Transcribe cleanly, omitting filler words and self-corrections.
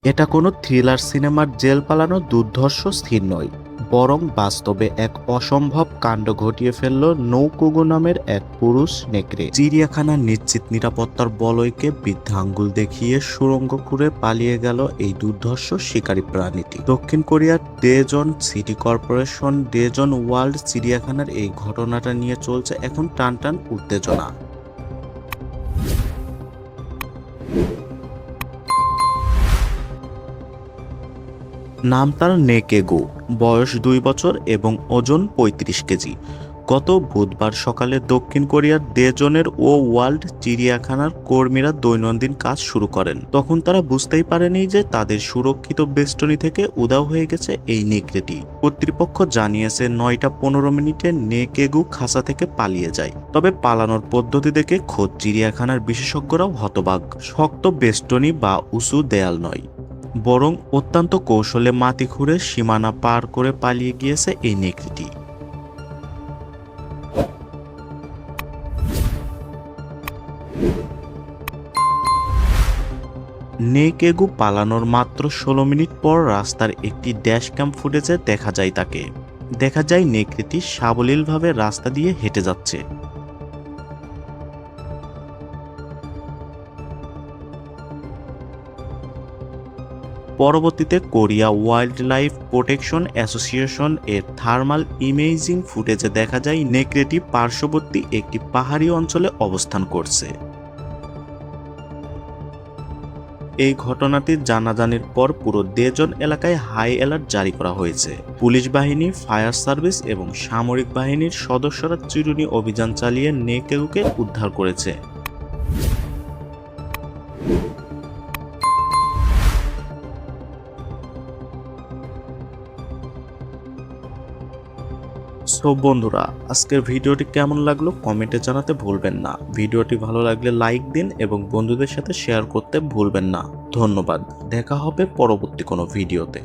এটা কোনো থ্রিলার সিনেমার জেল পালানো দুর্ধর্ষ স্থির নয়, বরং বাস্তবে এক অসম্ভব কাণ্ড ঘটিয়ে ফেলল নৌকুগো নামের এক পুরুষ নেকড়ে। চিড়িয়াখানার নিশ্চিত নিরাপত্তার বলয়কে বৃদ্ধা আঙ্গুল দেখিয়ে সুড়ঙ্গ খুঁড়ে পালিয়ে গেল এই দুর্ধর্ষ শিকারী প্রাণীটি। দক্ষিণ কোরিয়ার ডেজন সিটি কর্পোরেশন ডেজন ওয়ার্ল্ড চিড়িয়াখানার এই ঘটনাটা নিয়ে চলছে এখন টানটান উত্তেজনা। নাম তার নেকেগো, বয়স 2 বছর এবং ওজন 35 কেজি। গত বুধবার সকালে দক্ষিণ কোরিয়ার ডেজনের ওয়ার্ল্ড চিড়িয়াখানার কর্মীরা দৈনন্দিন কাজ শুরু করেন। তখন তারা বুঝতেই পারেনি যে তাদের সুরক্ষিত বেষ্টনী থেকে উধাও হয়ে গেছে এই নেকড়েটি। কর্তৃপক্ষ জানিয়েছে 9টা 15 মিনিটে নেকেগু খাঁচা থেকে পালিয়ে যায়। তবে পালানোর পদ্ধতি দেখে খোদ চিড়িয়াখানার বিশেষজ্ঞরাও হতবাক। শক্ত বেষ্টনী বা উঁচু দেয়াল নয়, বরং অত্যন্ত কৌশলে মাটি খুঁড়ে সীমানা পার করে পালিয়ে গিয়েছে এই নেকড়েটি। নেকেগু পালানোর মাত্র 16 মিনিট পর রাস্তার একটি ড্যাশ ক্যাম ফুটেজে দেখা যায় নেকড়েটি সাবলীলভাবে রাস্তা দিয়ে হেঁটে যাচ্ছে। পরবর্তীতে Korea wild life protection association এর থার্মাল ইমেজিং ফুটেজে দেখা যায় নেকড়েটি পার্শ্ববর্তী একটি পাহাড়ি অঞ্চলে অবস্থান করছে। এই ঘটনাটির জানাজানির পর পুরো ডেজন এলাকায় হাই অ্যালার্ট জারি করা হয়েছে। পুলিশ বাহিনী, ফায়ার সার্ভিস এবং সামরিক বাহিনীর সদস্যরা চিরুনি অভিযান চালিয়ে নেকেগুকে উদ্ধার করেছে। সো বন্ধুরা, আজকের ভিডিওটি কেমন লাগলো কমেন্টে জানাতে ভুলবেন না। ভিডিওটি ভালো লাগলে লাইক দিন এবং বন্ধুদের সাথে শেয়ার করতে ভুলবেন না। ধন্যবাদ। দেখা হবে পরবর্তী কোনো ভিডিওতে।